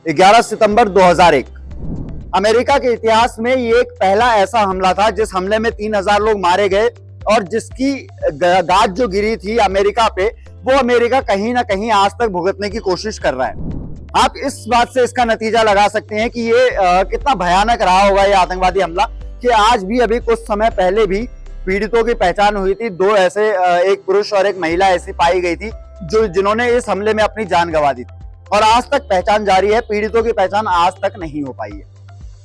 11 सितंबर 2001। America के इतिहास में ये एक पहला ऐसा हमला था जिस हमले में 3000 लोग मारे गए और जिसकी गाज जो गिरी थी अमेरिका पे, वो अमेरिका कहीं ना कहीं आज तक भुगतने की कोशिश कर रहा है। आप इस बात से इसका नतीजा लगा सकते हैं कि ये कितना भयानक रहा होगा ये आतंकवादी हमला, कि आज भी अभी कुछ समय पहले भी पीड़ितों की पहचान हुई थी। दो ऐसे, एक पुरुष और एक महिला ऐसी पाई गई थी जिन्होंने इस हमले में अपनी जान गंवा दी थी और आज तक पहचान जारी है। पीड़ितों की पहचान आज तक नहीं हो पाई है।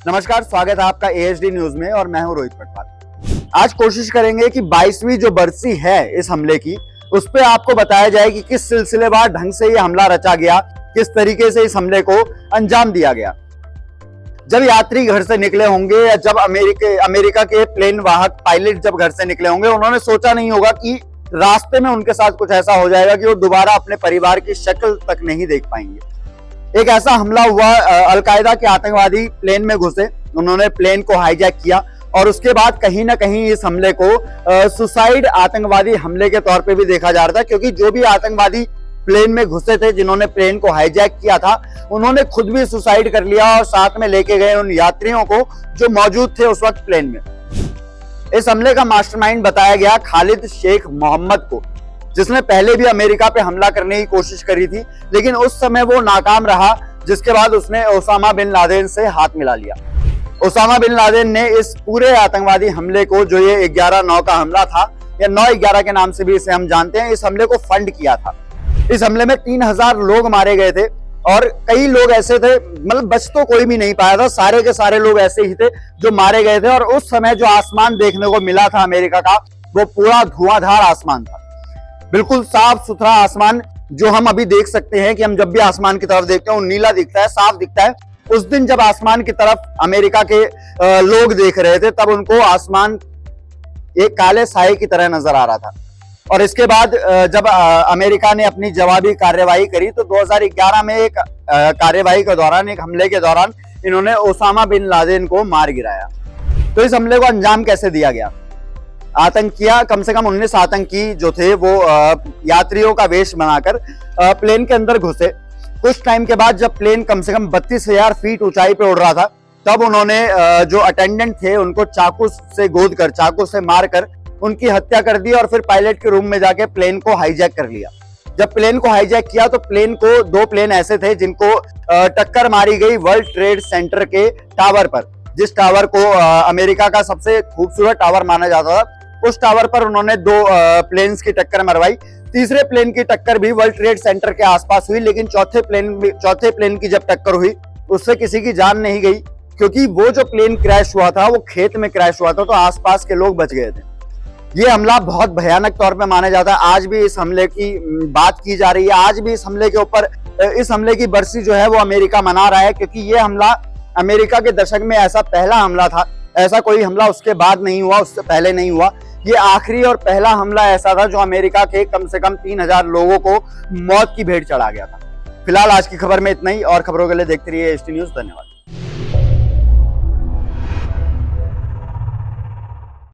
नमस्कार, स्वागत है आपका AHD न्यूज में और मैं हूं रोहित पटवाल। आज कोशिश करेंगे कि 22वीं जो बरसी है इस हमले की, उस पर आपको बताया जाए कि किस सिलसिलेवार ढंग से ये हमला रचा गया, किस तरीके से इस हमले को अंजाम दिया गया। जब यात्री घर से निकले होंगे या जब अमेरिका के प्लेन वाहक पायलट जब घर से निकले होंगे, उन्होंने सोचा नहीं होगा कि रास्ते में उनके साथ कुछ ऐसा हो जाएगा कि वो दोबारा अपने परिवार की शक्ल तक नहीं देख पाएंगे। एक ऐसा हमला हुआ, अलकायदा के आतंकवादी प्लेन में घुसे, उन्होंने प्लेन को हाईजैक किया और उसके बाद कहीं ना कहीं इस हमले को सुसाइड आतंकवादी हमले के तौर पे भी देखा जा रहा था, क्योंकि जो भी आतंकवादी प्लेन में घुसे थे, जिन्होंने प्लेन को हाईजैक किया था, उन्होंने खुद भी सुसाइड कर लिया और साथ में लेके गए उन यात्रियों को जो मौजूद थे उस वक्त प्लेन में। इस हमले का मास्टरमाइंड बताया गया खालिद शेख मोहम्मद को, जिसने पहले भी अमेरिका पे हमला करने की कोशिश करी थी, लेकिन उस समय वो नाकाम रहा, जिसके बाद उसने ओसामा बिन लादेन से हाथ मिला लिया। ओसामा बिन लादेन ने इस पूरे आतंकवादी हमले को, जो ये 11/9 का हमला था या 9/11 के नाम से भी इसे हम जानते हैं, इस हमले को फंड किया था। इस हमले में 3000 लोग मारे गए थे और कई लोग ऐसे थे, मतलब बच तो कोई भी नहीं पाया था, सारे के सारे लोग ऐसे ही थे जो मारे गए थे। और उस समय जो आसमान देखने को मिला था अमेरिका का, वो पूरा धुआंधार आसमान था, बिल्कुल साफ सुथरा आसमान, जो हम अभी देख सकते हैं कि हम जब भी आसमान की तरफ देखते हैं वो नीला दिखता है, साफ दिखता है। उस दिन जब आसमान की तरफ अमेरिका के लोग देख रहे थे, तब उनको आसमान एक काले साए की तरह नजर आ रहा था। और इसके बाद जब अमेरिका ने अपनी जवाबी कार्यवाही करी, तो 2011 में एक कार्यवाही के दौरान, एक हमले के दौरान, इन्होंने ओसामा बिन लादेन को मार गिराया। तो इस हमले को अंजाम कैसे दिया गया? आतंकिया, कम से कम 19 आतंकी जो थे वो यात्रियों का वेश बनाकर प्लेन के अंदर घुसे। कुछ टाइम के बाद जब प्लेन कम से कम 32,000 फीट ऊंचाई पे उड़ रहा था, तब उन्होंने जो अटेंडेंट थे उनको चाकू से गोदकर, चाकू से मारकर उनकी हत्या कर दी और फिर पायलट के रूम में जाके प्लेन को हाईजैक कर लिया। जब प्लेन को हाईजैक किया तो प्लेन को, दो प्लेन ऐसे थे जिनको टक्कर मारी गई वर्ल्ड ट्रेड सेंटर के टावर पर, जिस टावर को अमेरिका का सबसे खूबसूरत टावर माना जाता था। उस टावर पर उन्होंने दो प्लेन्स की टक्कर मरवाई। तीसरे प्लेन की टक्कर भी वर्ल्ड ट्रेड सेंटर के आसपास हुई, लेकिन चौथे प्लेन की जब टक्कर हुई उससे किसी की जान नहीं गई, क्योंकि वो जो प्लेन क्रैश हुआ था वो खेत में क्रैश हुआ था, तो आसपास के लोग बच गए थे। ये हमला बहुत भयानक तौर पे माना जाता है। आज भी इस हमले की बात की जा रही है, आज भी इस हमले के ऊपर, इस हमले की बरसी जो है वो अमेरिका मना रहा है, क्योंकि ये हमला अमेरिका के दशक में ऐसा पहला हमला था। ऐसा कोई हमला उसके बाद नहीं हुआ, उससे पहले नहीं हुआ। ये आखिरी और पहला हमला ऐसा था जो अमेरिका के कम से कम 3000 लोगों को मौत की भेंट चढ़ा गया था। फिलहाल आज की खबर में इतना ही, और खबरों के लिए देखते रहिए AHD न्यूज। धन्यवाद।